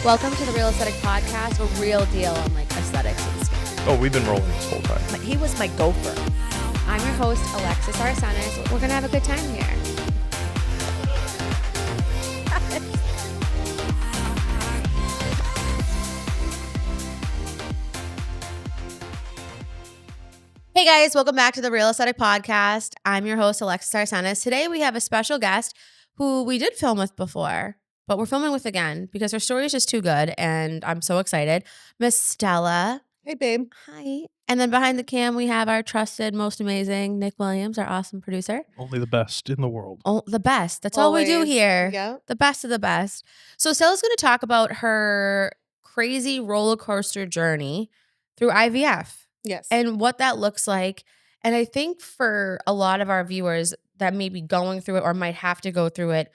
Welcome to the Real Aesthetic Podcast, a real deal on like aesthetics and skin. Oh, we've been rolling this whole time. He was my gopher. I'm your host, Alexis Arsenis. We're going to have a good time here. Hey guys, welcome back to the Real Aesthetic Podcast. I'm your host, Alexis Arsenis. Today we have a special guest who we did film with before, but we're filming with again because her story is just too good and I'm so excited. Miss Stella. Hey, babe. Hi. And then behind the cam, we have our trusted, most amazing Nick Williams, our awesome producer. Only the best in the world. Oh, the best. That's all we do here. Yeah. The best of the best. So Stella's going to talk about her crazy roller coaster journey through IVF. Yes. And what that looks like. And I think for a lot of our viewers that may be going through it or might have to go through it,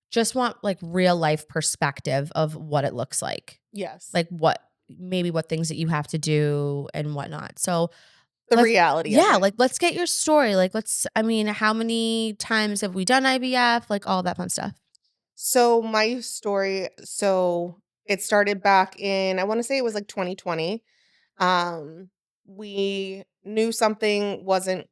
just want like real life perspective of what it looks like. Yes. Like what things that you have to do and whatnot. So the reality. Yeah, of it. like let's get your story. Like how many times have we done IVF? Like all that fun stuff. So my story, it started back in, I want to say it was like 2020. We knew something wasn't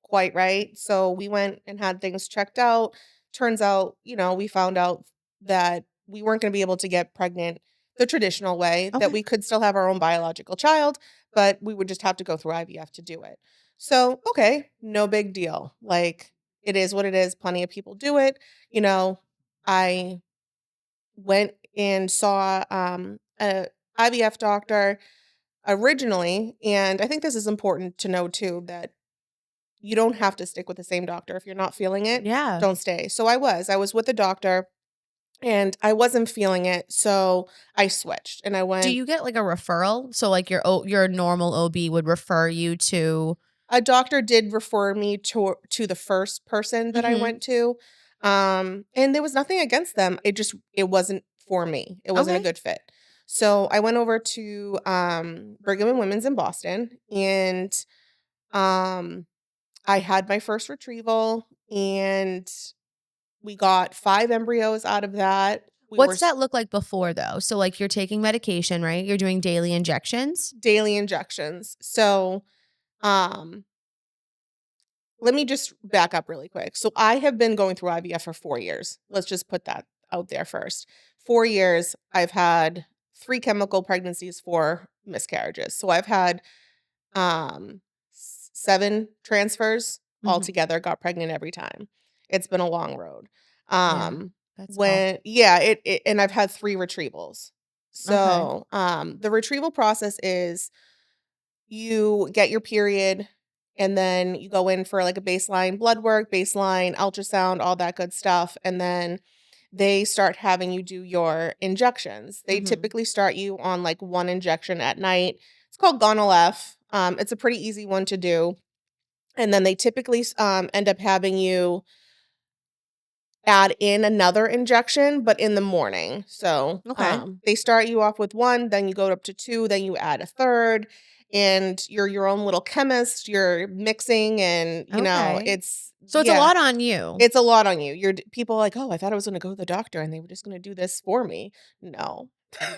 quite right. So we went and had things checked out. Turns out, we found out that we weren't going to be able to get pregnant the traditional way, Okay. that we could still have our own biological child, but we would just have to go through IVF to do it. So, okay, no big deal. Like, it is what it is. Plenty of people do it. I went and saw a IVF doctor originally, and I think this is important to know too, that you don't have to stick with the same doctor. If you're not feeling it, Yeah. don't stay. So I was with the doctor and I wasn't feeling it. So I switched and I went. Do you get like a referral? So like your normal OB would refer you to. A doctor did refer me to the first person that I went to. And there was nothing against them. It wasn't for me. It wasn't a good fit. So I went over to Brigham and Women's in Boston, and I had my first retrieval, and we got 5 embryos out of that. What's that look like before though? So like you're taking medication, right? You're doing daily injections? Daily injections. So let me just back up really quick. So I have been going through IVF for 4 years. Let's just put that out there first. 4 years, I've had 3 chemical pregnancies, 4 miscarriages. So I've had 7 transfers altogether, got pregnant every time. It's been a long road. And I've had 3 retrievals. So the retrieval process is you get your period, and then you go in for like a baseline blood work, baseline ultrasound, all that good stuff. And then they start having you do your injections. They typically start you on like 1 injection at night. It's called Gonal-F. It's a pretty easy one to do. And then they typically end up having you add in another injection, but in the morning. So they start you off with 1, then you go up to 2, then you add a 3rd. And you're your own little chemist. You're mixing, and it's a lot on you. It's a lot on you. People are like, oh, I thought I was going to go to the doctor and they were just going to do this for me. No,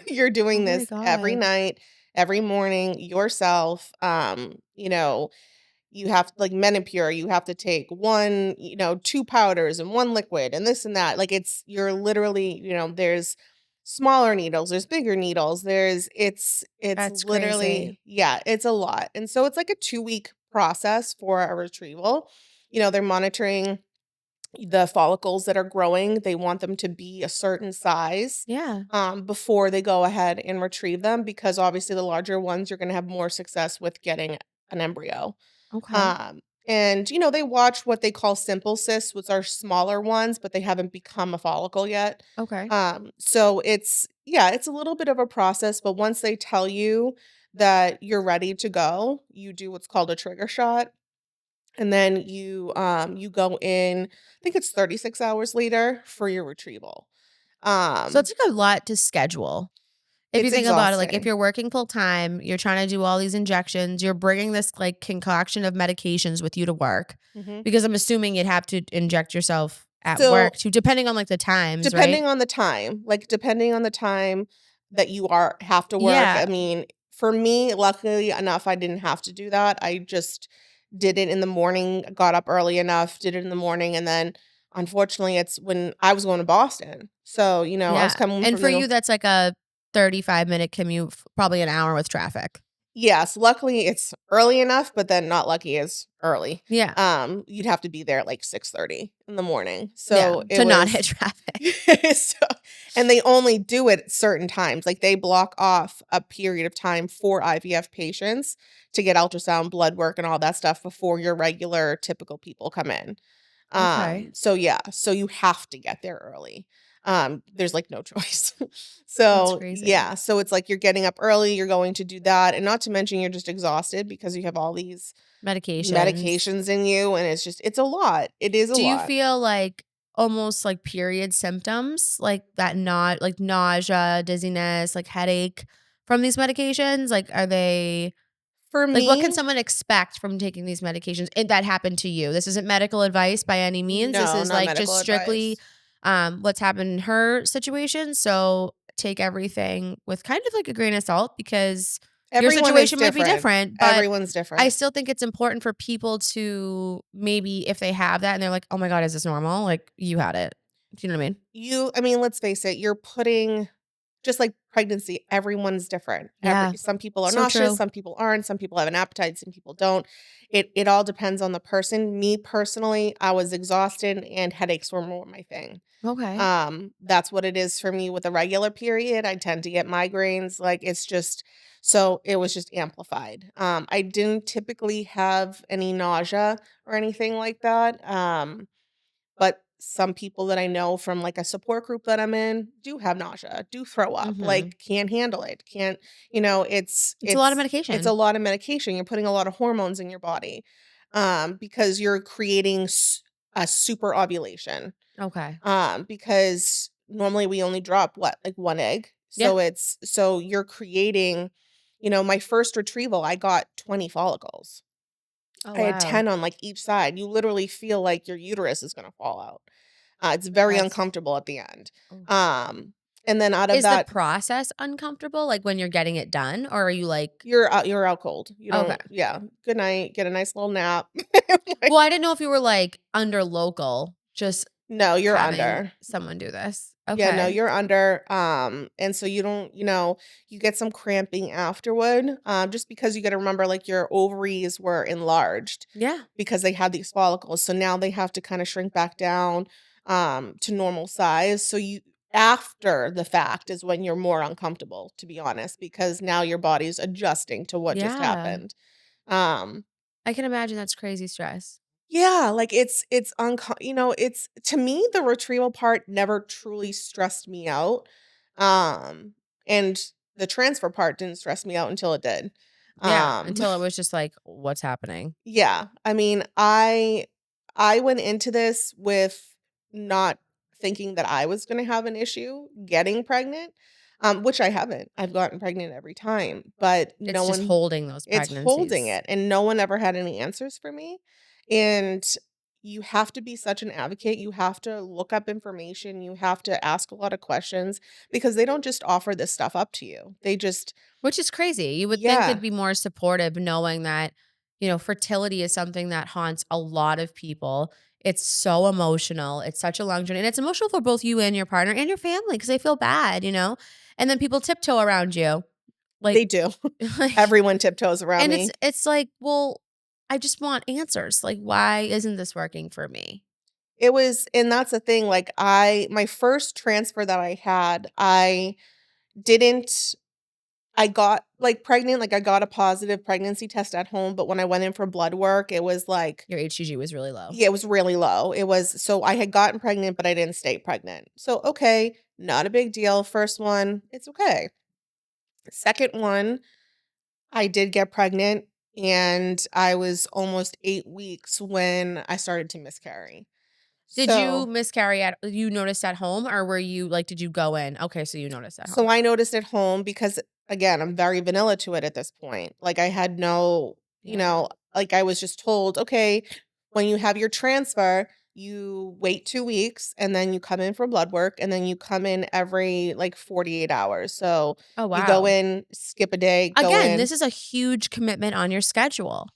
you're doing this every night, every morning yourself. You have like Menopur. You have to take 1, 2 powders and 1 liquid and this and that. Like you're literally, there's smaller needles, there's bigger needles, it's That's literally crazy. It's a lot. And so it's like a 2-week process for a retrieval. They're monitoring the follicles that are growing. They want them to be a certain size before they go ahead and retrieve them, because obviously the larger ones, you're going to have more success with getting an embryo. And they watch what they call simple cysts, which are smaller ones, but they haven't become a follicle yet. So it's a little bit of a process, but once they tell you that you're ready to go, you do what's called a trigger shot. And then you go in, I think it's 36 hours later for your retrieval. So it's like a lot to schedule. If you think about it, like if you're working full time, you're trying to do all these injections, you're bringing this like concoction of medications with you to work, because I'm assuming you'd have to inject yourself at work too, depending on like the times, depending on the time, that you have to work. Yeah. I mean, for me, luckily enough, I didn't have to do that. I just did it in the morning, got up early enough, did it in the morning, and then unfortunately, it's when I was going to Boston. So, I was Yeah. coming And from for you, that's like a 35-minute commute, probably an hour with traffic. Yes, luckily it's early enough, but then not lucky as early. Yeah. You'd have to be there at like 6:30 in the morning. Yeah. So it To not was hit traffic. so, and they only do it at certain times. Like they block off a period of time for IVF patients to get ultrasound, blood work, and all that stuff before your regular typical people come in. Okay. So yeah, so you have to get there early. There's like no choice. That's So crazy. yeah, so it's like you're getting up early, you're going to do that, and not to mention you're just exhausted because you have all these Medications. medications in you, and it's a lot. It is a Do you lot. feel like almost like period symptoms, like that, not like nausea, dizziness, like headache from these medications? Like, are they For like, what can me, someone expect from taking these medications and that happened to you? This isn't medical advice by any means. This no, is not like just medical strictly advice. what's happened in her situation. So take everything with kind of like a grain of salt because your Everyone is situation might be different. different, but Everyone's I different. still think it's important for people to maybe if they have that and they're like, "Oh my god, is this normal?" Like you had it. Do you know what I mean? I mean, let's face it, you're putting just like pregnancy, everyone's different. Yeah. Some people are So nauseous, true. some people aren't, some people have an appetite, some people don't. It all depends on the person. Me personally, I was exhausted and headaches were more my thing. Okay. That's what it is for me with a regular period. I tend to get migraines. Like it's just so it was just amplified. I didn't typically have any nausea or anything like that. But some people that I know from like a support group that I'm in do have nausea, do throw up, Mhm. like can't handle it, can't, It's a lot of it's a medication. lot of medication. You're putting a lot of hormones in your body, because you're creating a super ovulation. Okay. Because normally we only drop what, like one egg. Yeah. So you're creating, my first retrieval, I got 20 follicles. Oh I had wow. 10 on like each side. You literally feel like your uterus is gonna fall out. It's very That's uncomfortable at the end. oh. Um, and then out of Is the that, process uncomfortable, like, when you're getting it done, or are you like you're out cold. You okay. don't, yeah. Good night. Get a nice little nap. Well, Like, I didn't know if you were, like, under local, just no, you're having under. someone do this. Yeah, no, Okay. you're under. And so you don't, you get some cramping afterward. Just because you got to remember, like your ovaries were enlarged Yeah. because they had these follicles. So now they have to kind of shrink back down to normal size. So you after the fact is when you're more uncomfortable, to be honest, because now your body's adjusting to what just Yeah. happened. Um, I can imagine that's crazy stress. yeah, like it's to me the retrieval part never truly stressed me out. Um, and the transfer part didn't stress me out until it did. Yeah, Um, until it was just like, "What's happening?" yeah, I mean, I went into this with not thinking that I was going to have an issue getting pregnant, which I haven't. I've gotten pregnant every time, but no It's just one, holding those it's holding pregnancies. it, and no one ever had any answers for me. And you have to be such an advocate. You have to look up information. You have to ask a lot of questions because they don't just offer this stuff up to you. They just, Which is crazy. You would think yeah, they'd be more supportive knowing that, fertility is something that haunts a lot of people. It's so emotional. It's such a long journey. And it's emotional for both you and your partner and your family because they feel bad. And then people tiptoe around you. they Like, do. like Everyone tiptoes around and it's me. it's like, well, I just want answers. Like, why isn't this working for me? And that's the thing, like, my first transfer that I had, didn't I got, like, pregnant, like, I got a positive pregnancy test at home, but when I went in for blood work, it was like Your HCG was really low. yeah, it was really low. So I had gotten pregnant, but I didn't stay pregnant. So, okay, not a big deal. First one, it's okay. Second one, I did get pregnant, and I was almost 8 weeks when I started to miscarry. Did you So miscarry you noticed at home or were you like, did you go in? Okay, so you noticed at So home. I noticed at home because again, I'm very vanilla to it at this point. Like I had no, Yeah. like I was just told, okay, when you have your transfer, you wait 2 weeks, and then you come in for blood work, and then you come in every, like, 48 hours. So, Oh, you go wow. in, skip a day, go Again, in. this is a huge commitment on your schedule.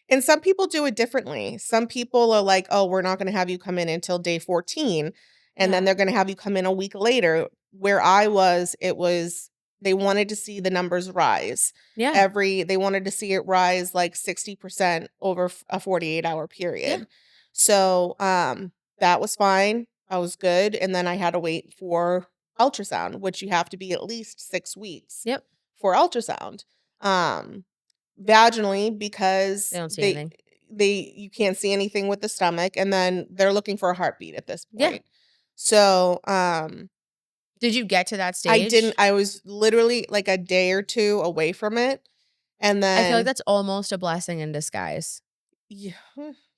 And some people do it differently. Some people are like, "Oh, we're not gonna have you come in until day 14," and then Yeah. they're gonna have you come in a week later. Where I was, it was they wanted to see the numbers rise. Yeah. They wanted to see it rise, like, 60% over a 48-hour Yeah. period. So, that was fine. I was good, and then I had to wait for ultrasound, which you have to be at least 6 weeks Yep. for ultrasound. Um Vaginally, They because don't see anything. you can't see anything with the stomach, and then they're looking for a heartbeat at this Yeah. point. So, Did you get to that I didn't stage? I was literally, like, a day or 2 away from it, and I feel like then that's almost a blessing in disguise. yeah,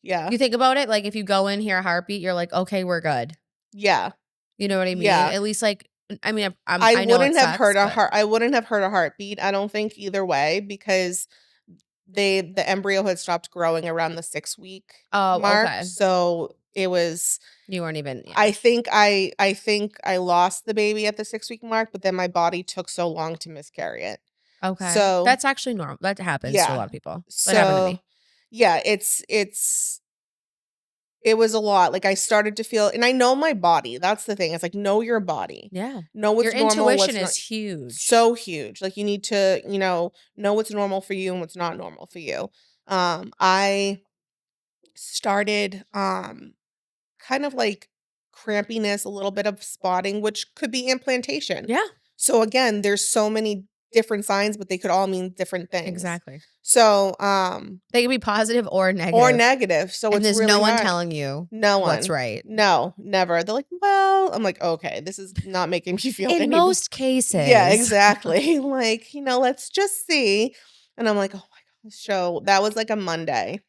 yeah, You think about it, like, if you go in, hear a heartbeat, you're like, "Okay, we're good." yeah, You know what I mean? yeah. At least, like, I mean, I know it sucks, but I wouldn't have heard a heartbeat, I don't think either way, because the embryo had stopped growing around the 6-week oh, mark, okay. so it was You weren't even yeah. I think I lost the baby at the 6-week mark, but then my body took so long to miscarry it. Okay. So, That's actually normal. That happens to a yeah. lot of people. That happened to So, me. yeah, it was a lot. Like, I started to feel, and I know my body. That's the thing. It's like, know your body. Yeah. Know Your what's normal, intuition what's not. is huge. So huge. Like, you need to, know what's normal for you and what's not normal for you. I started kind of like crampiness, a little bit of spotting, which could be implantation. Yeah, So again, there's so many different signs, but they could all mean different things. exactly. So, They can be positive or or negative, negative. So and it's there's no really one hard. telling you No what's one. right. No, never. They're like, well, I'm like, okay, this is not making me feel In any. most Yeah, cases. exactly. Like, let's just see. And I'm like, oh my gosh. So that was like a Monday.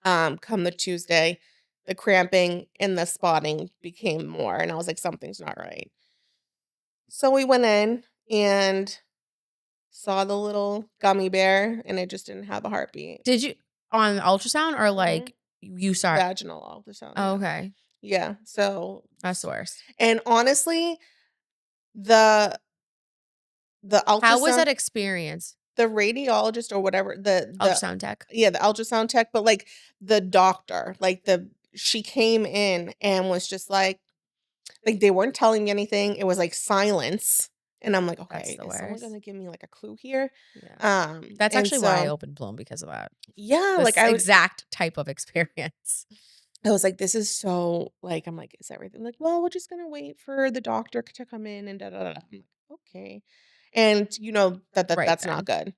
Come the Tuesday, the cramping and the spotting became more, and I was like, something's not right. So we went in and saw the little gummy bear, and it just didn't have a heartbeat. Did you on ultrasound or, Mhm. like, you saw it? Vaginal ultrasound, Oh, yeah. okay. Yeah, so That's the worst. and honestly, the the How was ultrasound that experience? the radiologist or whatever, the Ultrasound tech? yeah, the ultrasound tech, but, like, the doctor, like, she came in and was just like, they weren't telling me anything, it was, like, silence, and I'm like, That's "Okay, the is someone worst. gonna give me, like, a clue here?" Yeah. That's And actually why I so opened Bloom because of that. yeah, like, This exact type of experience. I was like, "This is so," like, I'm like, "Is everything," like, "Well, we're just gonna wait for the doctor to come in and da da da da." I'm like, "Okay." And you know Right that's not then.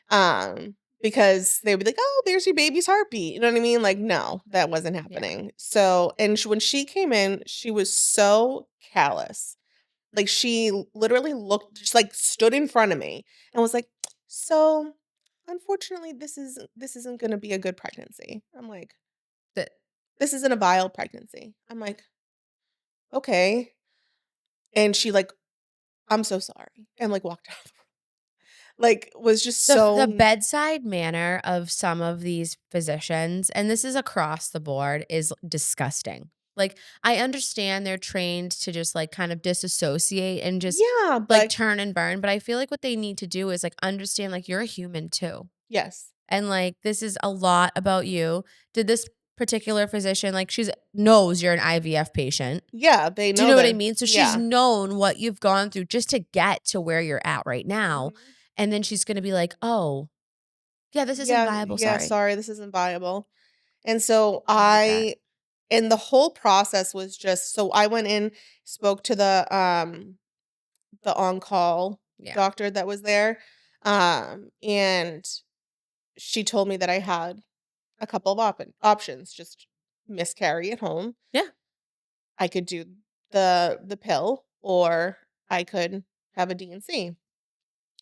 good. Because they would be like, "Oh, there's your baby's heartbeat." You know what I mean? Like, no, that wasn't Yeah. happening. So, and when she came in, she was so callous. Like, she literally looked, just like stood in front of me and was like, "So, unfortunately, this isn't going to be a good pregnancy." I'm like, The "This isn't a viable pregnancy." I'm like, "Okay." And she like, "I'm so sorry," and like walked out. Like, was just the so bedside manner of some of these physicians, and this is across the board, is disgusting. Like, I understand they're trained to just, like, kind of disassociate and just, yeah, like, but turn and burn, but I feel like what they need to do is, like, understand, like, you're a human too, yes. and, like, this is a lot about you. Did this particular physician, like, she's knows you're an IVF patient. Yeah, they Do you know know what I that. mean? So she's Yeah. known what you've gone through just to get to where you're at right now, Mhm. and then she's gonna be like, "Oh, yeah, this isn't Yeah, viable, yeah, sorry." sorry, this isn't viable. And so I hate that. and the whole process was just, so I went in, spoke to the on-call Yeah. doctor that was there. And she told me that I had a couple of options, just miscarry at home. Yeah. I could do the pill, or I could have a D&C.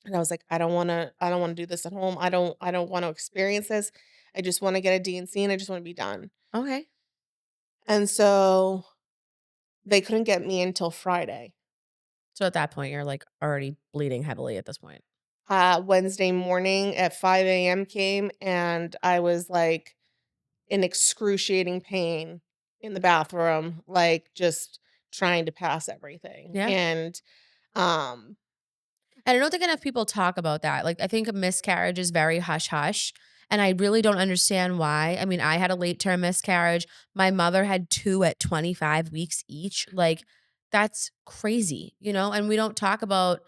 And I was like, I don't wanna do this at home. I don't want to experience this. I just want to get a D&C, and I just want to be done. Okay. And so they couldn't get me until Friday. So at that point, you're, like, already bleeding heavily at this point. Wednesday morning at 5 a.m. came, and I was like in excruciating pain in the bathroom, like just trying to pass everything. Yeah. And I don't think enough people talk about that. Like, I think a miscarriage is very hush hush. And I really don't understand why. I mean, I had a late term miscarriage. My mother had 2 at 25 weeks each. Like, that's crazy, And we don't talk about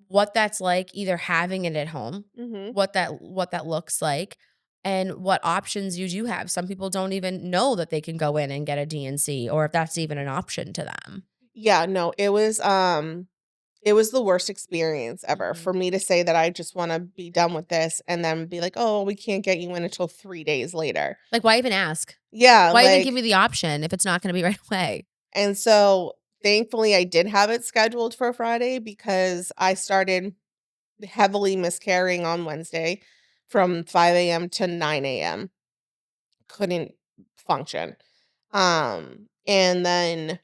what that's like, either having it at home, mhm. what that looks like, and what options you do have. Some people don't even know that they can go in and get a DNC, or if that's even an option to them. Yeah, no, it was the worst experience ever Mhm. for me to say that I just want to be done with this and then be like, "Oh, we can't get you in until 3 days later." Like, why even ask? Yeah, Why even give like me the option if it's not gonna be right away? and so thankfully I did have it scheduled for Friday because I started heavily miscarrying on Wednesday from 5 a.m. to 9 a.m. Couldn't function. And then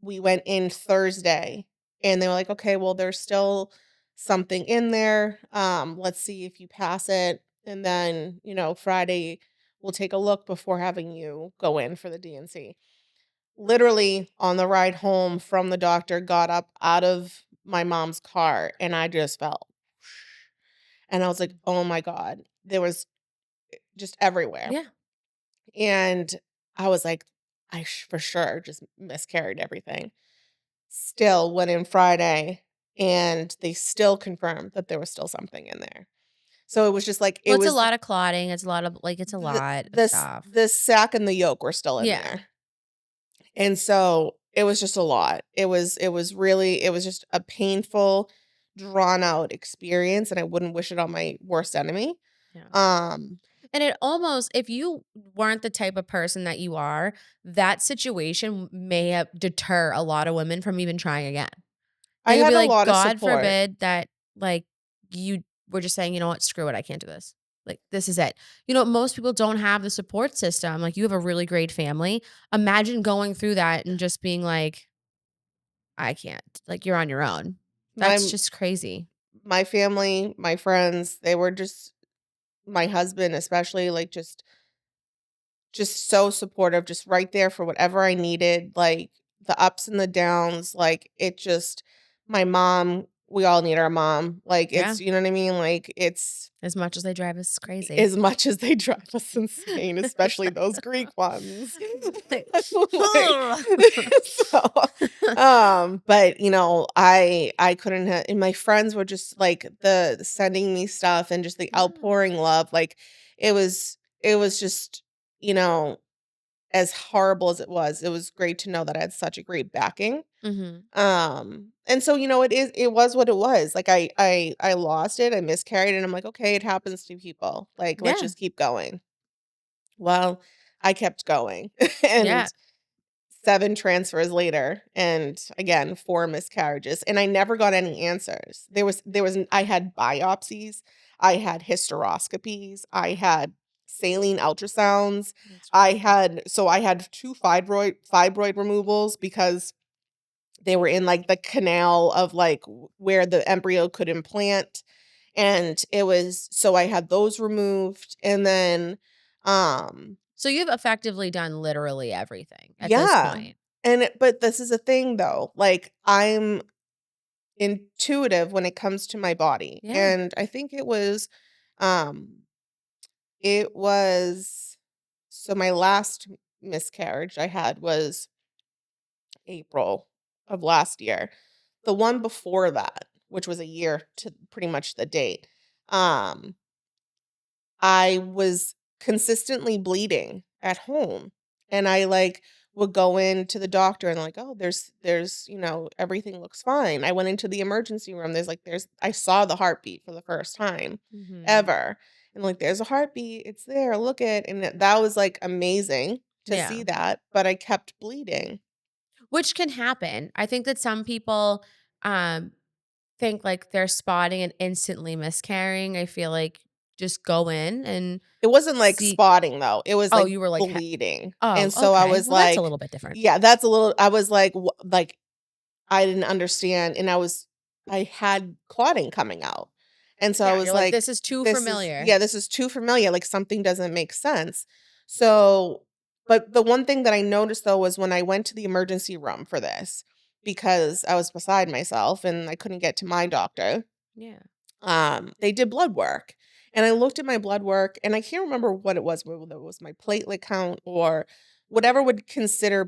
we went in Thursday and they were like, "Okay, well, there's still something in there. Let's see if you pass it. And then, Friday we'll take a look before having you go in for the DNC." Literally on the ride home from the doctor, got up out of my mom's car and I just felt and I was like, "Oh my God." There was just everywhere. Yeah. And I was like, for sure just miscarried everything. Still went in Friday and they still confirmed that there was still something in there. So it was just like it Well, it's a was lot of clotting, it's a lot of it's a lot of stuff. the sac and the yolk were still in Yeah. there. And so it was just a lot. It was just a painful, drawn out experience and I wouldn't wish it on my worst enemy. Yeah. Um And it almost, if you weren't the type of person that you are, that situation may have deter a lot of women from even trying again. I They could had be a like, lot of God support. forbid that, like, you were just saying, you know what, screw it, I can't do this. Like, this is it. Most people don't have the support system. Like, you have a really great family. Imagine going through that and just being like, I can't. Like, you're on your own. That's My just crazy. my family, my friends, they were just my husband especially like just so supportive, just right there for whatever I needed, like the ups and the downs, like it just my mom, we all need our mom. Like Yeah. it's you know what I mean? Like it's As much as they drive us crazy. as much as they drive us insane, especially those Greek ones. Like, Like, so but I couldn't have and my friends were just like the sending me stuff and just the yeah. outpouring love. Like it was just, you know, as horrible as it was great to know that I had such a great backing. Mhm. And so, it was what it was. Like I lost it, I miscarried, and I'm like, okay, it happens to people. Like, let's Yeah. just keep going. Well, I kept going. Yeah. And 7 transfers later, and again, 4 miscarriages, and I never got any answers. I had biopsies, I had hysteroscopies, I had saline ultrasounds, That's crazy. I had 2 fibroid removals because they were in, like, the canal of, like, where the embryo could implant, and I had those removed, and then, um So you've effectively done literally everything at this yeah, point. but this is a thing, though, like, I'm intuitive when it comes to my body, Yeah. and I think um it was so my last miscarriage I had was April of last year. The one before that, which was a year to pretty much the date, um, I was consistently bleeding at home. And I like would go into the doctor and like, oh, there's, everything looks fine. I went into the emergency room. I saw the heartbeat for the first time Mhm. ever. And like, there's a heartbeat. It's there. Look it. And that was like amazing to Yeah. see that. But I kept bleeding. Which can happen. I think that some people um think like they're spotting and instantly miscarrying. I feel like just go in and It wasn't like see. spotting though, it was Oh, like you were like, bleeding, oh, and so I okay. was Well, that's a like little bit different. yeah, that's a little I was like, like, I didn't understand, and I had clotting coming out, and so I Yeah. was You're like, like, this is too familiar. this is too familiar, like, something doesn't make sense." So, But the one thing that I noticed, though, was when I went to the emergency room for this, because I was beside myself and I couldn't get to my doctor. Yeah. They did blood work. And I looked at my blood work and I can't remember what it was, whether it was my platelet count or whatever would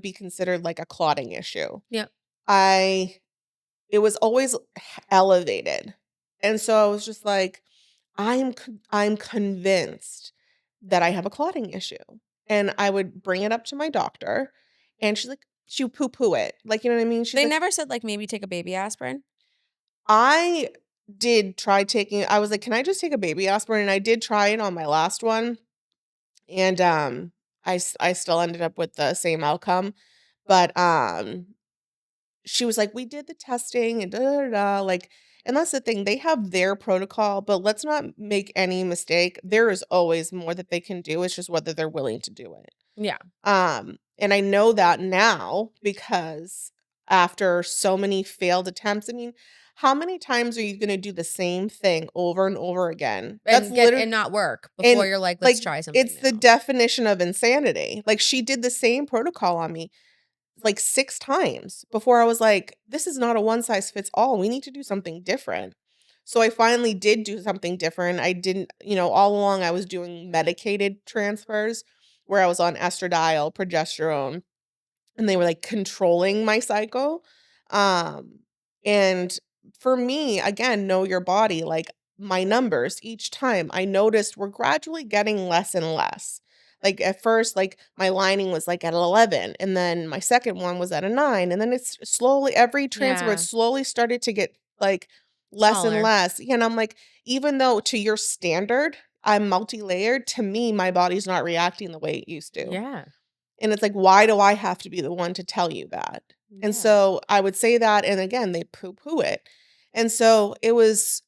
be considered like a clotting issue. Yep. It was always elevated. And so I was just like, I'm convinced that I have a clotting issue. And I would bring it up to my doctor and she's like, she would poo-poo it. Like, you know what I mean? She's They like, never said like maybe take a baby aspirin? I did try taking, I was like, can I just take a baby aspirin? And I did try it on my last one. And I still ended up with the same outcome. But she was like, we did the testing and da da da. Like, and that's the thing. They have their protocol, but let's not make any mistake. There is always more that they can do. It's just whether they're willing to do it. Yeah. And I know that now because after so many failed attempts, I mean, how many times are you going to do the same thing over and over again? And and not work before you're like, let's try something It's the new. definition of insanity. Like, she did the same protocol on me like 6 times before I was like, this is not a one size fits all. We need to do something different. So I finally did do something different. I didn't, all along I was doing medicated transfers where I was on estradiol, progesterone, and they were like controlling my cycle. And for me, again, know your body, like my numbers each time I noticed were gradually getting less and less. Like at first, like my lining was like at 11, and then my second one was at a 9, and then it's slowly every transfer it slowly started to get like less and Smaller. less. And I'm like, even though to your standard, I'm multi-layered, to me, my body's not reacting the way it used to. Yeah. And it's like, why do I have to be the one to tell you that? And so I would say that, and again, they poo-poo it. And so it was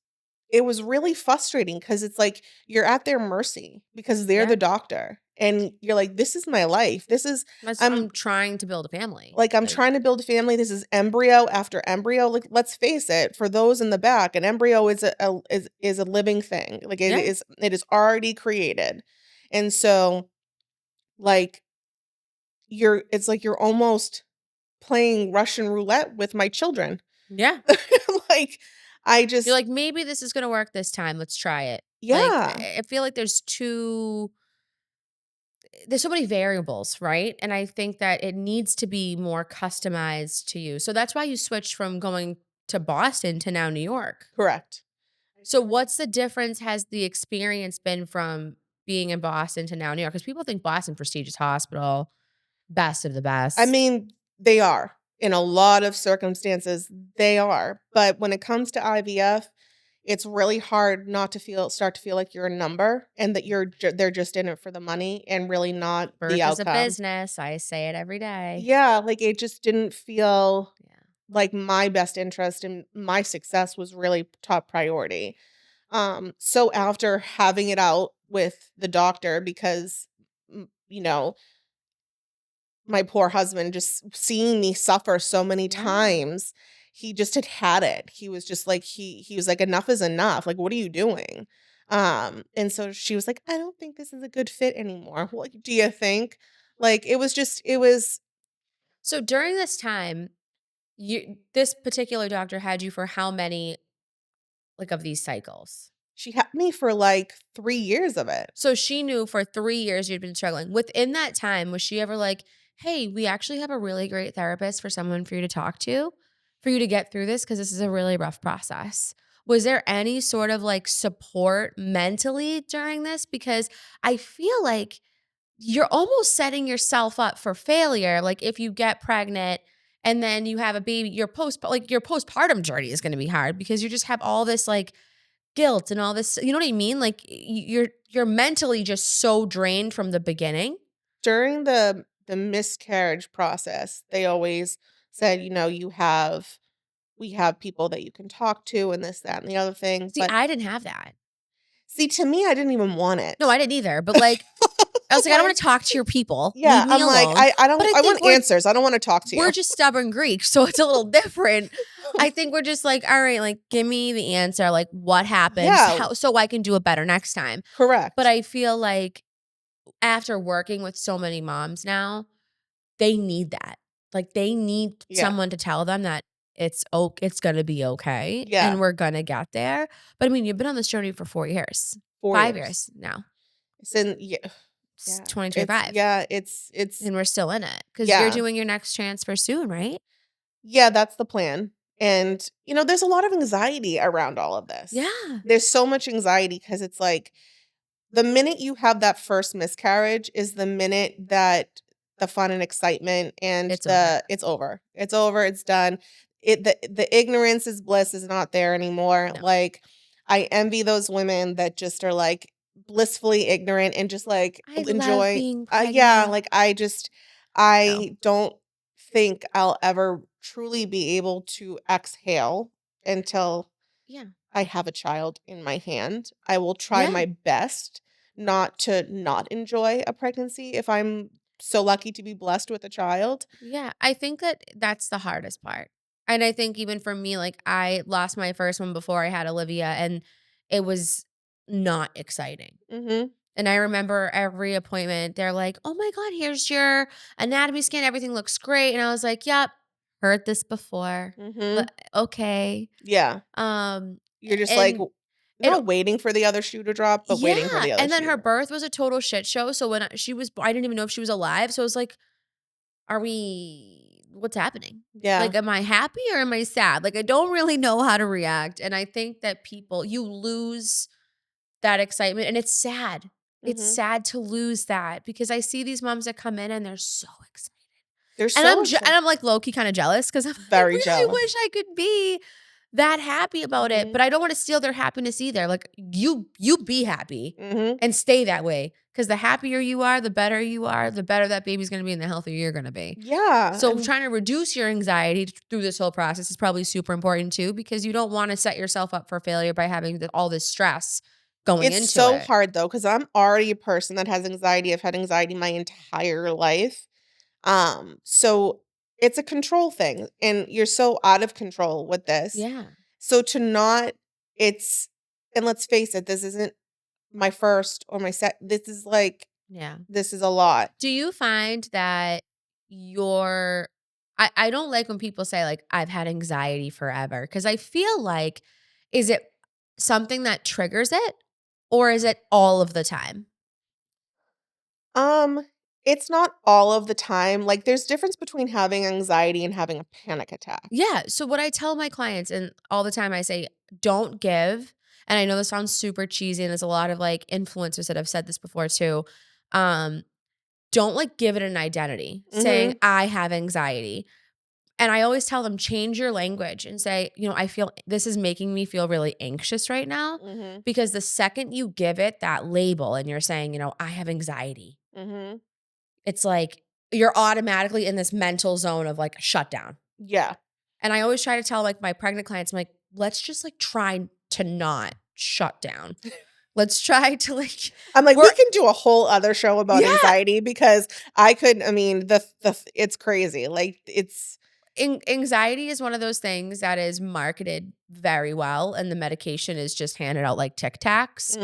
really frustrating because it's like you're at their mercy because they're the doctor. And you're like, this is my life. I'm trying to build a family. Like, I'm trying to build a family. This is embryo after embryo. Like, let's face it, for those in the back, an embryo is a living thing. Like, it is already created. And so, like, it's like you're almost playing Russian roulette with my children. Yeah. Like, you're like, maybe this is gonna work this time. Let's try it. Yeah. Like, I feel like there's so many variables, right? And I think that it needs to be more customized to you. So that's why you switched from going to Boston to now New York. Correct. So what's the difference has the experience been from being in Boston to now New York? Because people think Boston, prestigious hospital, best of the best. I mean, they are. In a lot of circumstances, they are. But when it comes to IVF, it's really hard not to start to feel like you're a number and that they're just in it for the money and really not the outcome. Birth is a business. I say it every day. Yeah, like it just didn't feel like my best interest and my success was really top priority. So after having it out with the doctor, because my poor husband, just seeing me suffer so many times, he just had it. He was just like, he was like, enough is enough. Like, what are you doing? And so she was like, I don't think this is a good fit anymore. What do you think? Like, it was. So during this time, this particular doctor had you for how many, like, of these cycles? She had me for like 3 years of it. So she knew for 3 years you'd been struggling. Within that time, was she ever like, hey, we actually have a really great therapist for someone for you to talk to, for you to get through this, because this is a really rough process? Was there any sort of like support mentally during this? Because I feel like you're almost setting yourself up for failure. Like if you get pregnant and then you have a baby, your postpartum journey is going to be hard because you just have all this like guilt and all this, you know what I mean? Like you're mentally just so drained from the beginning. During the miscarriage process, they always said, we have people that you can talk to and this, that, and the other thing. See, I didn't have that. See, to me, I didn't even want it. No, I didn't either. But like, I was like, I don't want to talk to your people. Yeah, Leave me alone. like, I want answers. I don't want to talk to you. We're just stubborn Greeks, so it's a little different. I think we're just like, all right, like, give me the answer. Like, what happened? So I can do it better next time. Correct. But I feel like after working with so many moms now, they need that. Like, they need someone to tell them that it's gonna be okay, and we're gonna get there. But, I mean, you've been on this journey for 4 years. 5 years now. Since It's 2025. It's and we're still in it because you're doing your next transfer soon, right? Yeah, that's the plan. And, there's a lot of anxiety around all of this. Yeah. There's so much anxiety because it's like the minute you have that first miscarriage is the minute that the fun and excitement and It's over. it's over. It's over. It's done. The ignorance is bliss is not there anymore. No. Like, I envy those women that just are like blissfully ignorant and just like I enjoy. love being pregnant. Like I don't think I'll ever truly be able to exhale until I have a child in my hand. I will try my best not to not enjoy a pregnancy if I'm so lucky to be blessed with a child. Yeah, I think that that's the hardest part. And I think even for me, like, I lost my first one before I had Olivia, and it was not exciting. Mm-hmm. And I remember every appointment, they're like, "Oh my God, here's your anatomy scan. Everything looks great." And I was like, "Yep, heard this before. Mm-hmm. Okay." Yeah. You're just like not waiting for the other shoe to drop, but waiting for the other. And then her birth was a total shit show. So when she was, I didn't even know if she was alive. So I was like, what's happening? Yeah. Like, am I happy or am I sad? Like, I don't really know how to react. And I think that you lose that excitement, and it's sad. Mm-hmm. It's sad to lose that because I see these moms that come in and they're so excited. And I'm like low-key kind of jealous because I really jealous. wish I could be that happy about it, but I don't want to steal their happiness either. Like, you be happy and stay that way, because the happier you are, the better you are, the better that baby's going to be and the healthier you're going to be. Yeah. So trying to reduce your anxiety through this whole process is probably super important too, because you don't want to set yourself up for failure by having all this stress going into it. It's so hard though, because I'm already a person that has anxiety. I've had anxiety my entire life. So it's a control thing, and you're so out of control with this. Yeah. So and let's face it, this isn't my first or my this is like, this is a lot. Do you find that I don't like when people say like, I've had anxiety forever, because I feel like, is it something that triggers it, or is it all of the time? It's not all of the time. Like, there's difference between having anxiety and having a panic attack. Yeah. So what I tell my clients, and all the time I say, don't give. And I know this sounds super cheesy, and there's a lot of like influencers that have said this before too. Don't like give it an identity, saying I have anxiety. And I always tell them, change your language and say, I feel this is making me feel really anxious right now, because the second you give it that label and you're saying, I have anxiety, it's like you're automatically in this mental zone of like shutdown. Yeah. And I always try to tell like my pregnant clients, I'm like, let's just like try to not shut down. Let's try to like. I'm like, we can do a whole other show about anxiety, because it's crazy. Like, anxiety is one of those things that is marketed very well, and the medication is just handed out like Tic Tacs.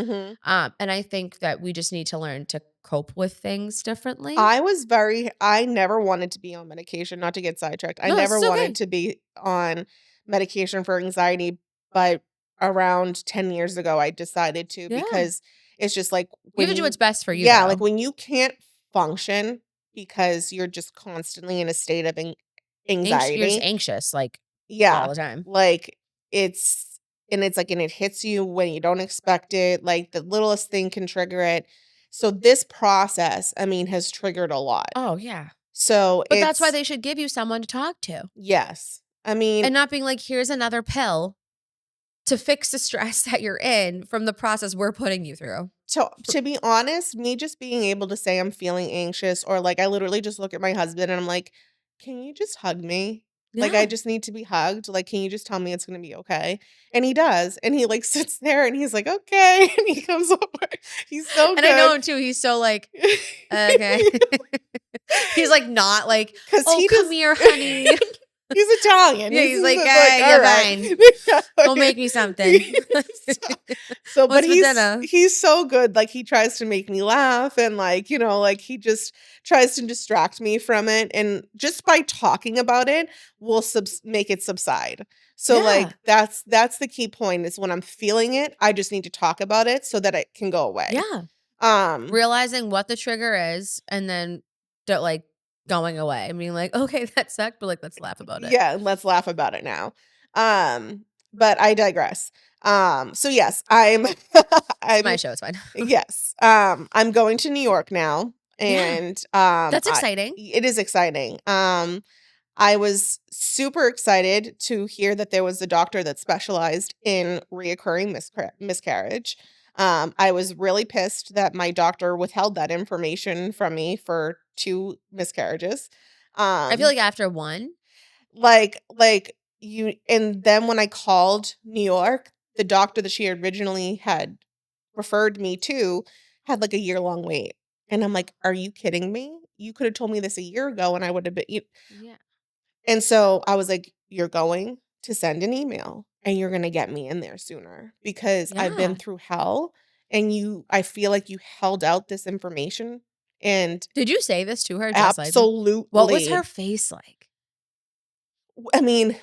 And I think that we just need to learn to cope with things differently. I never wanted to be on medication, not to get sidetracked. I never wanted to be on medication for anxiety, but around 10 years ago, I decided to, because it's just like, you have to do what's best for you. Yeah. Though. Like, when you can't function because you're just constantly in a state of anxiety. You're just anxious, like, all the time. Like, and it hits you when you don't expect it. Like, the littlest thing can trigger it. So this process, has triggered a lot. Oh, yeah. But that's why they should give you someone to talk to. Yes. And not being like, here's another pill to fix the stress that you're in from the process we're putting you through. To be honest, me just being able to say I'm feeling anxious, or like I literally just look at my husband and I'm like, can you just hug me? Yeah. Like, I just need to be hugged. Like, can you just tell me it's going to be okay? And he does. And he like sits there and he's like, okay. And he comes over. He's so good. And I know him too. He's so like, okay. He's like not like, oh, come here, honey. He's Italian. Yeah, he's like, all yeah, right. fine. Go make me something. So, but What's for dinner? he's so good. Like, he tries to make me laugh, and like, like he just tries to distract me from it, and just by talking about it will make it subside. So Yeah. like that's the key point, is when I'm feeling it, I just need to talk about it so that it can go away. Yeah. Realizing what the trigger is, and then like going away. I mean, like, okay, that sucked, but like, let's laugh about it. Yeah, let's laugh about it now. But I digress. So yes, I'm It's my show, it's fine. yes. I'm going to New York now, and That's exciting. it is exciting. I was super excited to hear that there was a doctor that specialized in reoccurring miscarriage. I was really pissed that my doctor withheld that information from me for 2 miscarriages. I feel like after one. Like you, and then when I called New York, the doctor that she originally had referred me to had like a year-long wait. And I'm like, "Are you kidding me? You could have told me this a year ago and I would have been." Yeah. And so I was like, "You're going to send an email and you're going to get me in there sooner, because I've been through hell, and I feel like you held out this information." And did you say this to her? Just absolutely. Like, what was her face like? I mean,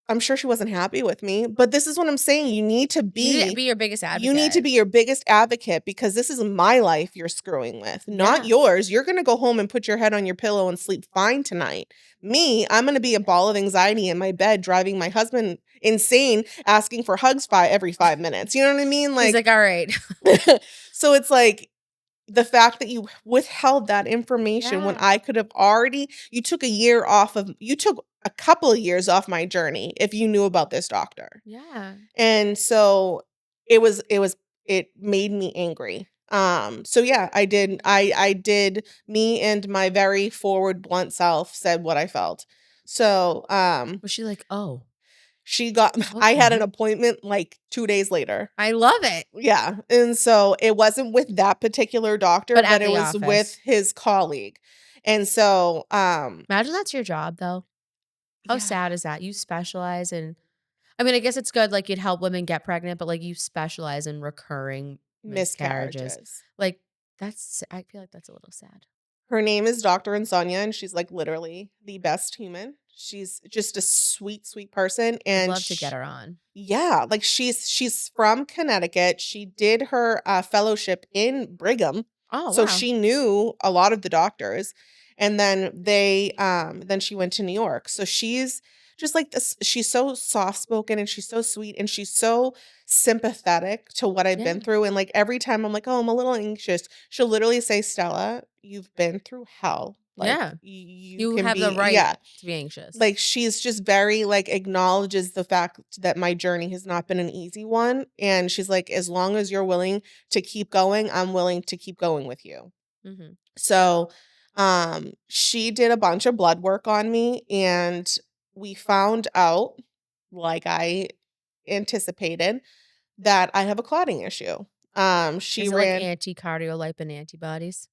I'm sure she wasn't happy with me, but this is what I'm saying. You need to be your biggest advocate. You need to be your biggest advocate, because this is my life you're screwing with, not yours. You're going to go home and put your head on your pillow and sleep fine tonight. Me, I'm going to be a ball of anxiety in my bed, driving my husband insane, asking for hugs every 5 minutes. You know what I mean? He's like, all right. So it's like, the fact that you withheld that information when I could have you took a couple of years off my journey if you knew about this doctor. Yeah. And so it made me angry. So yeah, I did, me and my very forward, blunt self said what I felt. So, was she like, oh, I had an appointment like 2 days later. I love it. Yeah. And so it wasn't with that particular doctor, but it was office. with his colleague. And so, imagine that's your job though. How sad is that? You specialize in, I mean, I guess it's good, like, you'd help women get pregnant, but like, you specialize in recurring miscarriages. Like, I feel like that's a little sad. Her name is Dr. Insania, and she's like literally the best human. She's just a sweet, sweet person. And I'd love to get her on. Yeah, like she's from Connecticut. She did her fellowship in Brigham. Oh, so wow. she knew a lot of the doctors. And then then she went to New York. So she's just like this. She's so soft spoken, and she's so sweet, and she's so sympathetic to what I've been through. And like every time I'm like, oh, I'm a little anxious, she'll literally say, "Stella, you've been through hell. Like, you can have the right to be anxious." Like, she's just very like acknowledges the fact that my journey has not been an easy one. And she's like, as long as you're willing to keep going, I'm willing to keep going with you. Mm-hmm. So she did a bunch of blood work on me, and we found out, like I anticipated, that I have a clotting issue. She Is it ran like anti-cardiolipin antibodies?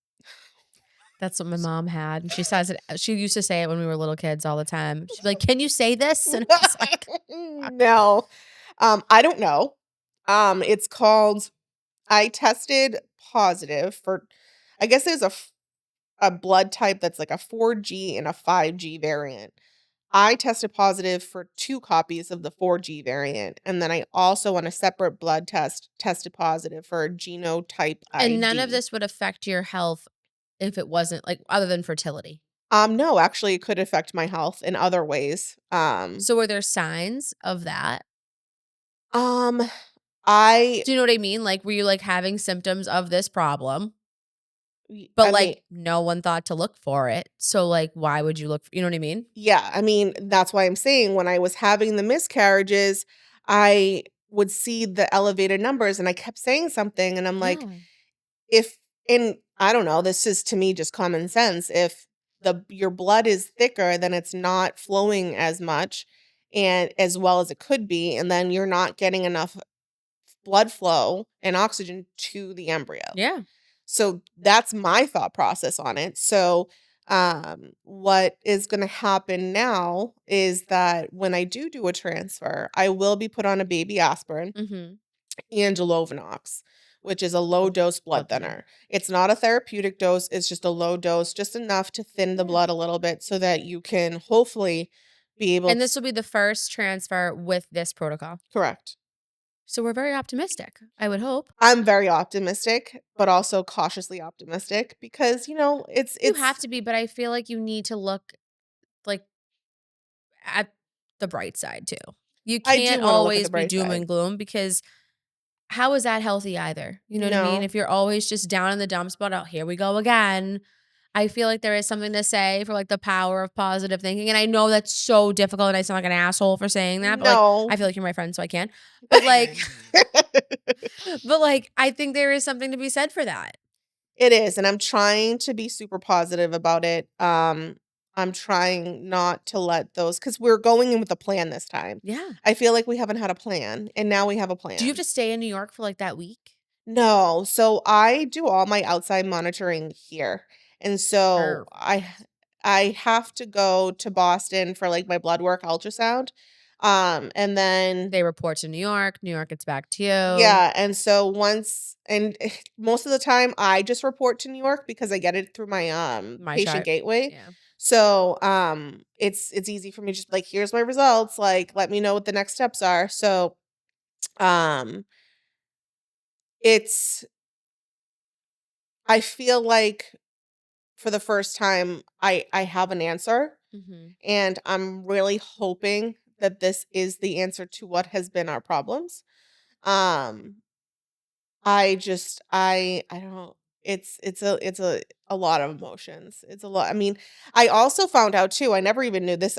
That's what my mom had. And she says it. She used to say it when we were little kids all the time. She'd be like, "Can you say this?" And I was like, no. I don't know. It's called, I tested positive for, I guess there's a blood type that's like a 4G and a 5G variant. I tested positive for 2 copies of the 4G variant. And then I also, on a separate blood test, tested positive for a genotype ID. and none of this would affect your health if it wasn't, like, other than fertility. No, actually it could affect my health in other ways. So were there signs of that? Do you know what I mean? Like, were you like having symptoms of this problem? But no one thought to look for it. So like, why would you look you know what I mean? Yeah. I mean, that's why I'm saying when I was having the miscarriages, I would see the elevated numbers, and I kept saying something, and I'm like, and I don't know, this is to me just common sense. If your blood is thicker, then it's not flowing as much and as well as it could be, and then you're not getting enough blood flow and oxygen to the embryo. Yeah. So that's my thought process on it. So What is going to happen now is that when I do a transfer, I will be put on a baby aspirin and a Lovenox, which is a low dose blood thinner. It's not a therapeutic dose. It's just a low dose, just enough to thin the blood a little bit so that you can hopefully be able And this will be the first transfer with this protocol. Correct. So we're very optimistic, I would hope. I'm very optimistic, but also cautiously optimistic because, it's You have to be, but I feel like you need to look like at the bright side too. You I do can't want to look at the always be bright doom side. and gloom because how is that healthy either? You know what I mean? No. If you're always just down in the dumps about, oh, here we go again. I feel like there is something to say for like the power of positive thinking. And I know that's so difficult and I sound like an asshole for saying that, but like No. I feel like you're my friend, so I can. But like but like I think there is something to be said for that. It is, and I'm trying to be super positive about it. I'm trying not to let those because we're going in with a plan this time. Yeah. I feel like we haven't had a plan, and now we have a plan. Do you have to stay in New York for like that week? No, so I do all my outside monitoring here, and so I have to go to Boston for like my blood work ultrasound, and then They report to New York gets back to you. yeah, and so most of the time I just report to New York because I get it through my patient chart. gateway. Yeah. So, it's easy for me just like here's my results, like let me know what the next steps are. So, um it's I feel like for the first time I have an answer and I'm really hoping that this is the answer to what has been our problems. Um I don't it's a lot of emotions. It's a lot. I mean, I also found out too, I never even knew this.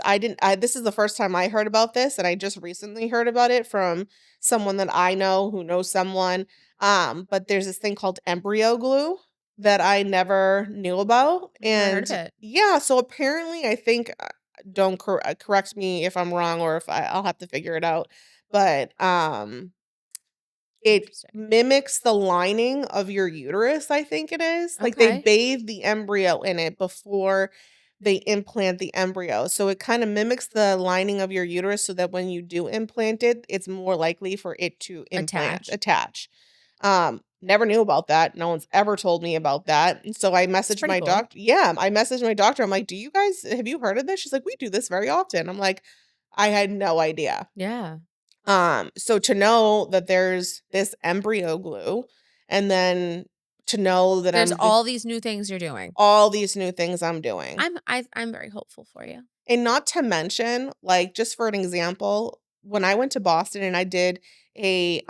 This is the first time I heard about this and I just recently heard about it from someone that I know who knows someone. But there's this thing called embryo glue that I never knew about. Never heard of And it. yeah, so apparently I think don't correct me if I'm wrong or if I'll have to figure it out. But it mimics the lining of your uterus, I think it is. Like, they Okay. bathe the embryo in it before they implant the embryo. So it kinda mimics the lining of your uterus so that when you do implant it, it's more likely for it to attach. Never knew about that. No one's ever told me about that. And so I messaged pretty my cool. doctor. Yeah, I messaged my doctor. I'm like, have you heard of this?" She's like, "We do this very often." I'm like, "I had no idea." Yeah. So to know that there's this embryo glue and then to know that There's all these new things you're doing. all these new things I'm doing. I'm very hopeful for you. And not to mention, like just for an example, when I went to Boston and I did a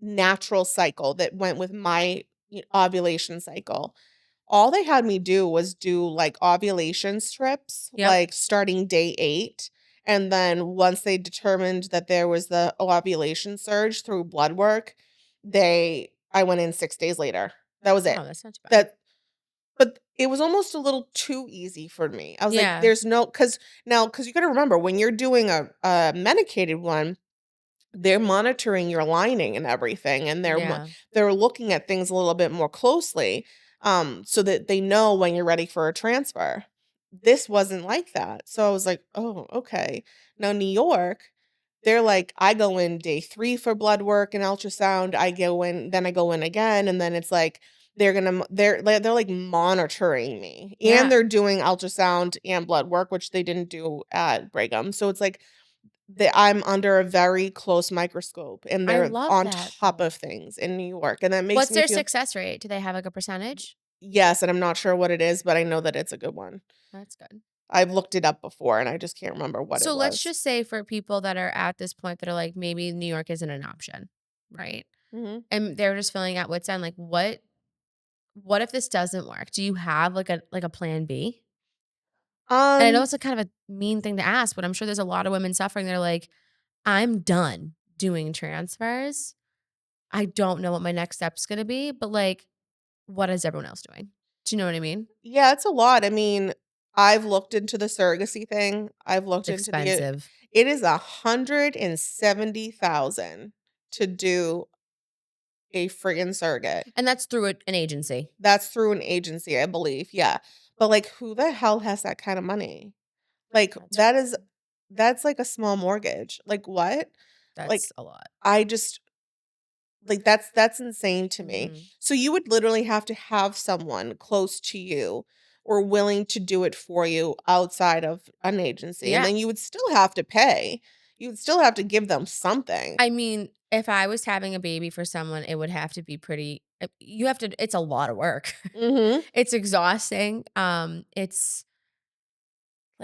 natural cycle that went with my ovulation cycle. All they had me do was do like ovulation strips, Yep. like starting day 8. And then once they determined that there was the ovulation surge through blood work, I went in 6 days later. That was it. Oh, that's not too bad. But it was almost a little too easy for me. I was like, Yeah. there's no, because you got to remember when you're doing a medicated one, they're monitoring your lining and everything, and they're looking at things a little bit more closely, so that they know when you're ready for a transfer. This wasn't like that. So I was like, "Oh, okay." Now New York, they're like, I go in day 3 for blood work and ultrasound. Then I go in again, and then it's like they're like monitoring me, Yeah. and they're doing ultrasound and blood work, which they didn't do at Brigham. So it's like I'm under a very close microscope, and I they're love on that, top though. of things in New York, and that makes What's me their feel success rate? Do they have like a percentage? yes, and I'm not sure what it is, but I know that it's a good one. That's good. I've looked it up before, and I just can't remember what it So let's was. just say for people that are at this point that are like, maybe New York isn't an option, right? Mhm. And they're just feeling at wit's end, like, what if this doesn't work? Do you have like a plan B? And I know it's a kind of a mean thing to ask, but I'm sure there's a lot of women suffering. They're like, I'm done doing transfers. I don't know what my next step's gonna be, but like, what is everyone else doing? Do you know what I mean? Yeah, it's a lot. I mean, I've looked into the surrogacy thing. I've looked It's into expensive. it is 170,000 to do a friggin' surrogate. And that's through an agency. That's through an agency, I believe. Yeah. But like, who the hell has that kind of money? Like, that's like a small mortgage. Like, what? Like, That's a lot. I just like that's insane to me. Mhm. So you would literally have to have someone close to you or willing to do it for you outside of an agency. And Yeah. then you would still have to pay. You would still have to give them something. I mean, if I was having a baby for someone, it would have to be pretty you have to it's a lot of work. Mhm. It's exhausting.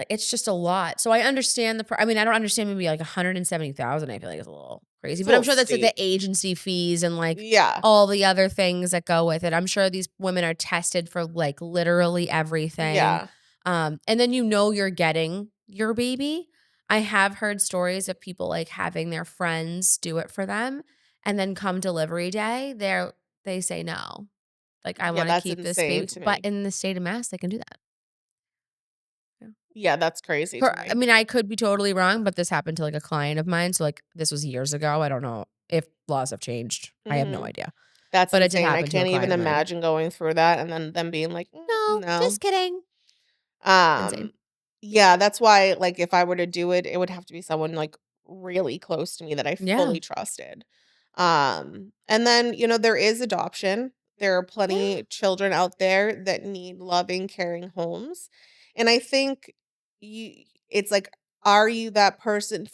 It's just a lot. So I understand I mean, I don't understand maybe like 170,000. I feel like it's a little crazy, It's a but I'm little sure that's like the steep. agency fees and like Yeah. all the other things that go with it. I'm sure these women are tested for like literally everything. Yeah. And then you're getting your baby. I have heard stories of people like having their friends do it for them, and then come delivery day, they say no. Like, I Yeah, want to that's keep this insane baby. to But me. in the state of Mass, they can do that. Yeah. Yeah, that's crazy to I me. mean, I could be totally wrong, but this happened to like a client of mine. So like this was years ago. I don't know if laws have changed. I have no Mhm. idea. That's But it did insane. I happen to a can't even client of mine. imagine going through that and then them being like, No, no. just kidding. Insane. Um, yeah, that's why, like, if I were to do it, it would have to be someone like really close to me that I Yeah. fully trusted. And then, there is adoption. There are Yeah. plenty children out there that need loving, caring homes. And I think it's like, are you that person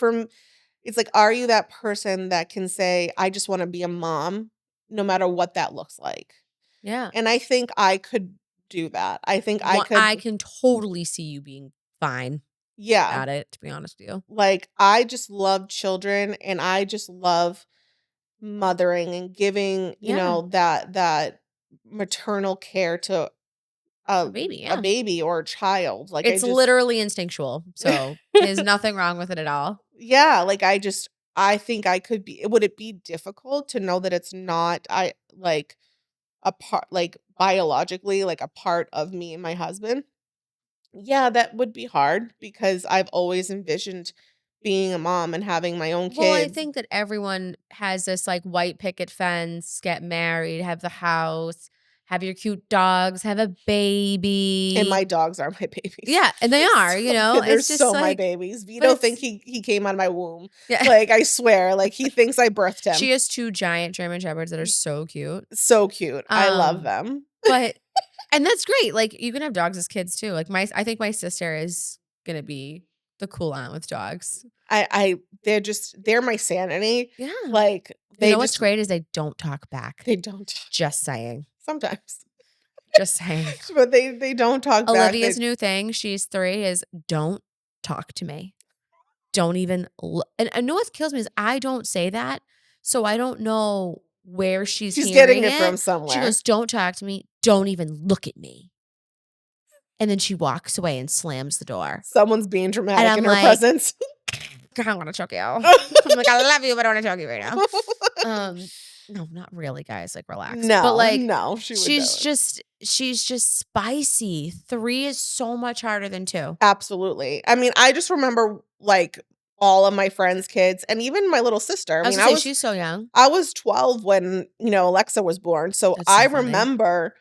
it's like, are you that person that can say, I just want to be a mom, no matter what that looks like? Yeah. And I think I could do that. I think I I could, can totally see you being fine yeah. at it, to be honest with you. Like, I just love children and I just love mothering and giving, Yeah. that maternal care to A baby, a yeah. baby or a child. Like, I It's just literally instinctual. So there's nothing wrong with it at all. yeah, like, I think I could be would it be difficult to know that it's not a part like, biologically, like, a part of me and my husband? Yeah, that would be hard because I've always envisioned being a mom and having my own Well, I kids, think that everyone has this like white picket fence, get married, have the house, have your cute dogs, have a and baby. my dogs are my babies. Yeah, and they are, They're it's just so my like, babies. but Vito think it's he came out of my womb. yeah. Like, I swear, like, he thinks I birthed him. She has 2 giant German Shepherds that are so cute. So cute. I love Um, them. but and that's great. Like, you can have dogs as kids too. Like, I think my sister is gonna be the cool aunt with dogs. They're my sanity. Yeah. Like, You know what's great is they don't talk back. they don't Just saying. sometimes. Just saying. But they don't talk back. Olivia's new thing, she's 3, is don't talk to me. Don't even and know what kills me is I don't say that, so I don't know where she's She's hearing getting it from She somewhere. goes, "Don't talk to me. Don't even look at me." And then she walks away and slams the door. Someone's being dramatic I'm in her like, presence. I want to choke you. I'm like, I love you, but I want to choke you right now. No, not really, guys. Like, relax. But like, No, she would do it. she's just spicy. 3 is so much harder than 2. Absolutely. I mean, I just remember like all of my friends' kids and even my little sister. I was gonna say, she's so young. I was 12 when, Alexa was born. So That's so I funny. remember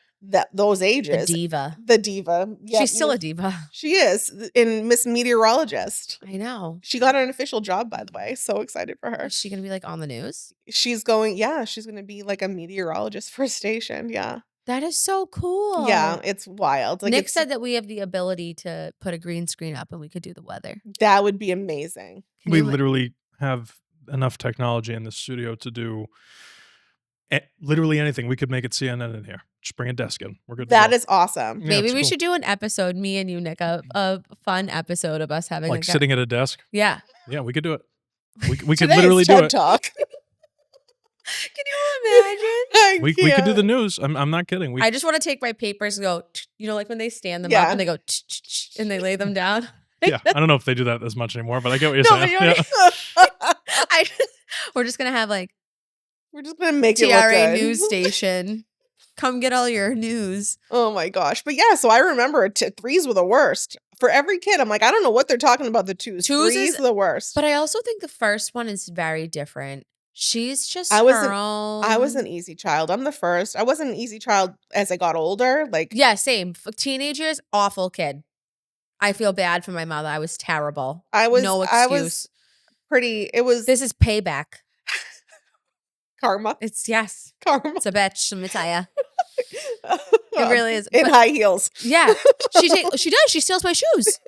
those The ages. diva. The diva. Yep. She's still a diva. She is in Miss Meteorologist. I know. She got an official job, by the way. So excited for her. Is she gonna be like on the news? She's going to be like a meteorologist for a station. Yeah. That is so cool. Yeah, it's wild. Like, Nick said that we have the ability to put a green screen up and we could do the weather. that would be amazing. We literally have enough technology in the studio to do literally anything. We could make it CNN in here. Just bring a desk in. We're good. That is awesome. Yeah, Maybe it's we cool. should do an episode, me and you, Nick, a fun episode of us having Like sitting at a desk. Yeah. Yeah, we could do it. We could Today's literally do TED it. Talk. Can you imagine? We could do the news. I'm not kidding. I just want to take my papers and go, like when they stand them Yeah. up and they go, and they lay them down. Yeah, I don't know if they do that as much anymore, but I get what you're No, but saying. you know what Yeah. we're just gonna have like We're just gonna make it look TRA good. news station. Come get all your news. Oh my gosh. But yeah, so I remember threes were the worst. For every kid, I'm like, I don't know what they're talking about the twos. Twos Threes is- are the worst. But I also think the first one is very different. She's just I her wasn't own. I was an easy child. I'm the first. I wasn't an easy child as I got older. Like, Yeah, same. Teenagers, awful kid. I feel bad for my mother. I was terrible. I was No I was excuse. pretty. It was This is payback. karma. It's yes. Karma. It's a bitch, let me tell ya. It really is. In But high heels. yeah, she does. She steals my shoes.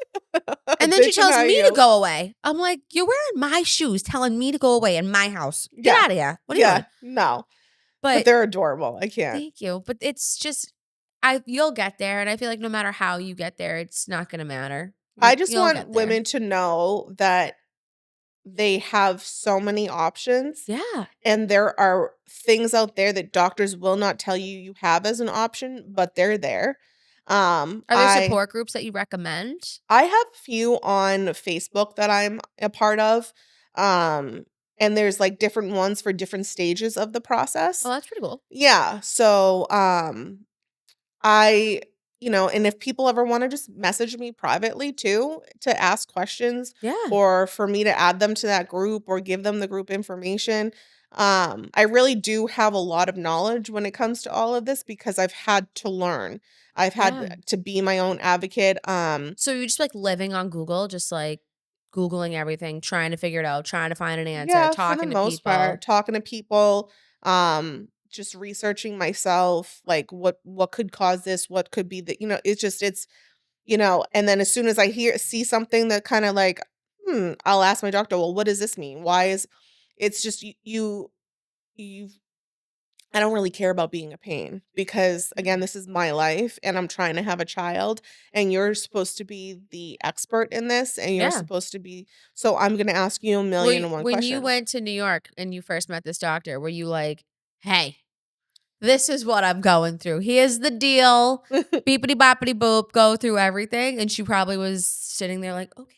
And then she Bitch in tells high me to heels. go away. I'm like, you're wearing my shoes, telling me to go away in my house. Get Yeah. out of here. What are you doing? No. But they're adorable. I can't. thank you. But it's just, you'll get there. And I feel like no matter how you get there, it's not going to matter. I just You'll want get there. women to know that they have so many options. Yeah. And there are things out there that doctors will not tell you have as an option, but they're there. Are there support groups that you recommend? I have a few on Facebook that I'm a part of. And there's like different ones for different stages of the process. Oh, that's pretty cool. Yeah. So I, and if people ever want to just message me privately too to ask questions Yeah. or for me to add them to that group or give them the group information. I really do have a lot of knowledge when it comes to all of this because I've had to learn. I've had to be my own advocate. So you're just like living on Google, just like Googling everything, trying to figure it out, trying to find an answer, For the talking to most people. part, talking to people, just researching myself, like what could cause this, what could be and then as soon as I see something that kind of like, I'll ask my doctor, well, what does this mean? Why is it's just you I don't really care about being a pain because again, this is my life and I'm trying to have a child and you're supposed to be the expert in this and you're supposed to be, so I'm going to ask you a million and one When questions. you went to New York and you first met this doctor, were you like, hey, this is what I'm going through. Here's the deal. Beepity boppity boop, go through everything. And she probably was sitting there like, okay,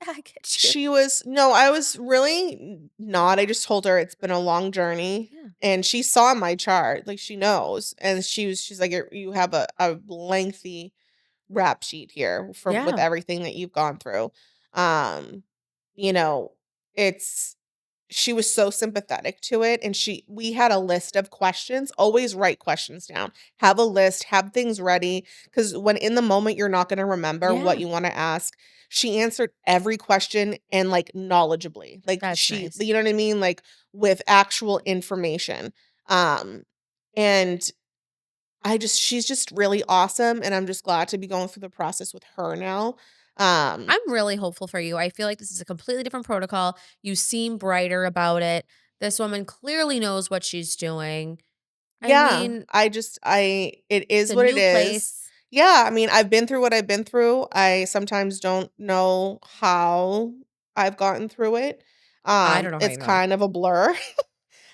yeah, I get you. I was really not. I just told her it's been a long journey. Yeah. And she saw my chart, like she knows. And she's like, you have a lengthy rap sheet here with everything that you've gone through. You know, it's she was so sympathetic to it and we had a list of questions. Always write questions down. Have a list, have things ready cuz when in the moment you're not going to remember what you want to ask. She answered every question and like knowledgeably. Like That's nice. you know what I mean, like with actual information. And she's just really awesome and I'm just glad to be going through the process with her now. I'm really hopeful for you. I feel like this is a completely different protocol. You seem brighter about it. This woman clearly knows what she's doing. Yeah, I mean, it is it's a what it new is. place. Yeah, I mean, I've been through what I've been through. I sometimes don't know how I've gotten through it. I don't know how It's you know. kind of a blur.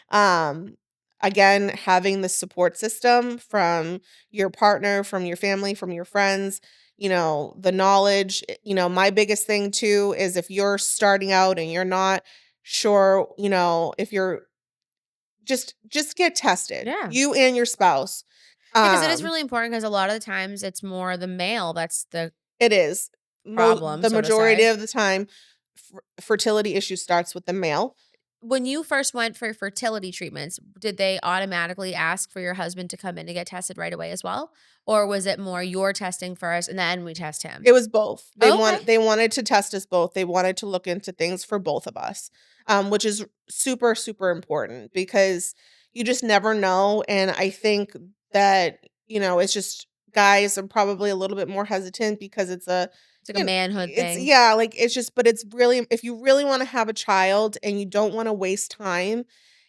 Um, Again, having the support system from your partner, from your family, from your friends, the knowledge, my biggest thing too is if you're starting out and you're not sure, if you're just get tested. Yeah. You and your spouse. Because it is really important because a lot of the times it's more the male that's the It is. problem, The so to majority say. of the time, fertility issue starts with the male. When you first went for fertility treatments, did they automatically ask for your husband to come in to get tested right away as well? Or was it more you're testing first and then we test him? It was both. They Okay. they wanted to test us both. They wanted to look into things for both of us, which is super, super important because you just never know. And I think that, it's just guys are probably a little bit more hesitant because it's like a manhood thing. Yeah, like it's just, but it's really, if you really want to have a child and you don't want to waste time,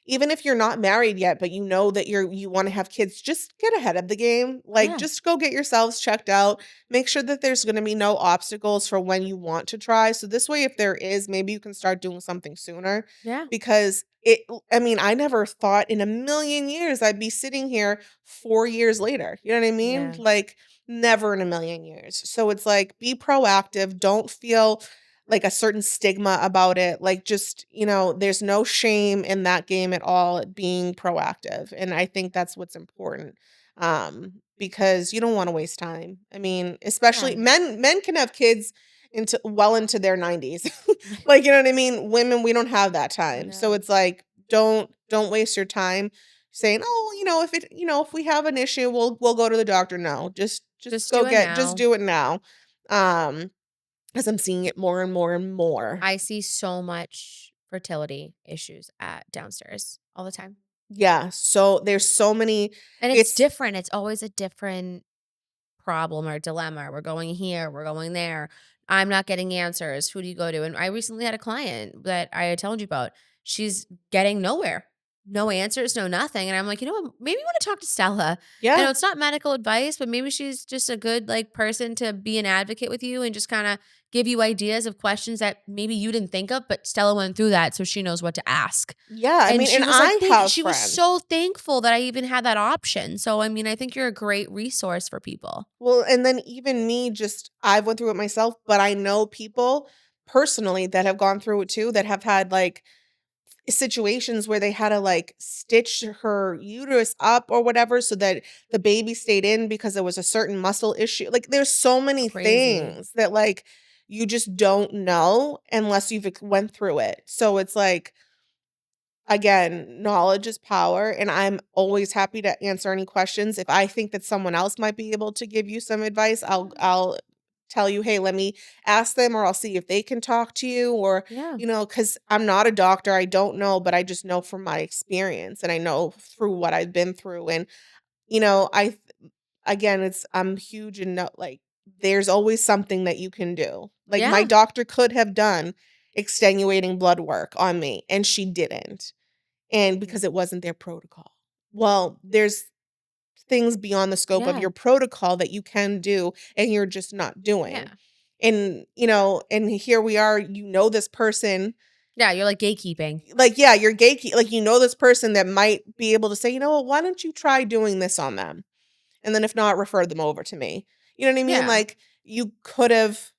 even if you're not married yet, but you know that you want to have kids, just get ahead of the game. Like just go get yourselves checked out. Make sure that there's going to be no obstacles for when you want to try. So this way, if there is, maybe you can start doing something sooner. Yeah. Because I never thought in a million years I'd be sitting here 4 years later. You know what I mean? Yeah. Like never in a million years. So it's like, be proactive. Don't feel like a certain stigma about it. Like just, there's no shame in that game at all at being proactive. And I think that's what's important. Because you don't want to waste time. I mean, especially men can have kids into their 90s. Like, you know what I mean? Women, we don't have that time. So it's like, don't waste your time saying, "Oh, if we have an issue, we'll go to the doctor." No, just do it now. just do it now. As I'm seeing it more and more and more. I see so much fertility issues at downstairs all the time. Yeah, so there's so many, and it's different. It's always a different problem or dilemma. We're going here, we're going there. I'm not getting answers. Who do you go to? And I recently had a client that I had told you about. She's getting nowhere. No answers, no nothing. And I'm like, you know what? Maybe you want to talk to Stella. Yeah. I know it's not medical advice, but maybe she's just a good person to be an advocate with you and just kind of give you ideas of questions that maybe you didn't think of, but Stella went through that, so she knows what to ask. Yeah, I mean, she and was she was so thankful that I even had that option. So I mean, I think you're a great resource for people. Well, and then even me, I've went through it myself, but I know people personally that have gone through it too, that have had situations where they had to stitch her uterus up or whatever so that the baby stayed in because there was a certain muscle issue. There's so many things that you just don't know unless you've went through it. So it's again, knowledge is power, and I'm always happy to answer any questions. If I think that someone else might be able to give you some advice, I'll tell you, hey, let me ask them, or I'll see if they can talk to you, or because I'm not a doctor, I don't know, but I just know from my experience, and I know through what I've been through, and I'm huge and there's always something that you can do. My doctor could have done extenuating blood work on me, and she didn't. And because it wasn't their protocol. Well, there's things beyond the scope of your protocol that you can do and you're just not doing. Yeah. And, and here we are, this person. Yeah, you're gatekeeping. You're gatekeeping. This person that might be able to say, why don't you try doing this on them? And then if not, refer them over to me. You know what I mean? Yeah. You could have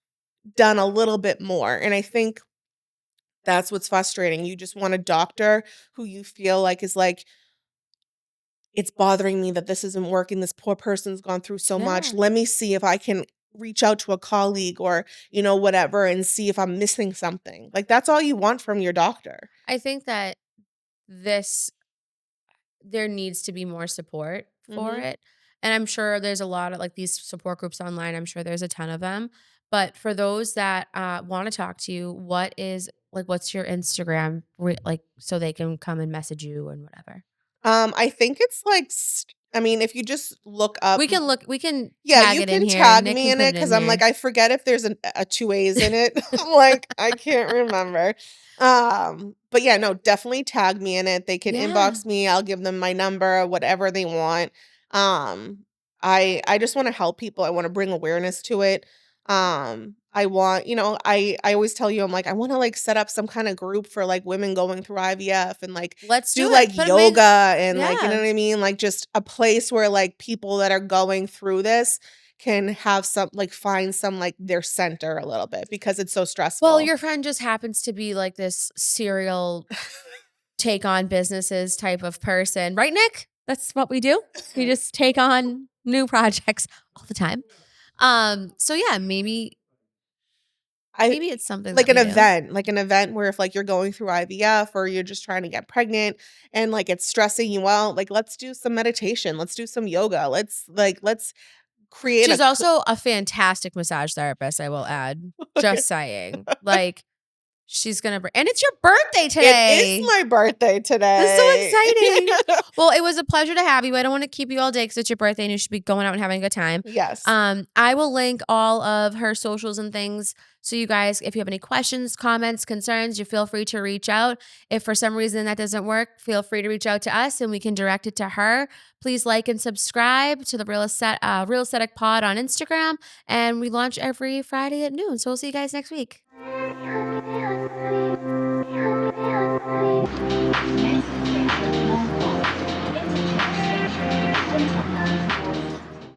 done a little bit more. And I think that's what's frustrating. You just want a doctor who you feel is it's bothering me that this isn't working. This poor person's gone through so much. Let me see if I can reach out to a colleague or, whatever, and see if I'm missing something. That's all you want from your doctor. I think that there needs to be more support for it. And I'm sure there's a lot of these support groups online. I'm sure there's a ton of them. But for those that want to talk to you, what's your Instagram, so they can come and message you and whatever? I think it's if you just look up, we can tag it in here. Tag me in it because I'm I forget if there's a 2 A's in it. I'm I can't remember. But yeah, no, definitely tag me in it. They can inbox me. I'll give them my number, whatever they want. I just want to help people. I want to bring awareness to it. I want, I always tell you, I want to you know some kind of group for women going through IVF and let's do yoga and you know what I mean? Just a place where people that are going through this can have some find some their center a little bit because it's so stressful. Well, your friend just happens to be this serial take on businesses type of person, right, Nick? That's what we do. We just take on new projects all the time. So yeah, maybe it's something an event where if you're going through IVF or you're just trying to get pregnant and it's stressing you out, let's do some meditation, let's do some yoga, let's create. She's also a fantastic massage therapist, I will add. Just saying. She's going to and it's your birthday today. It is my birthday today. That's so exciting. Well, it was a pleasure to have you. I don't want to keep you all day because it's your birthday and you should be going out and having a good time. Yes. I will link all of her socials and things. So you guys, if you have any questions, comments, concerns, you feel free to reach out. If for some reason that doesn't work, feel free to reach out to us and we can direct it to her. Please like and subscribe to the Real Aesthetic Pod on Instagram. And we launch every Friday at noon. So we'll see you guys next week.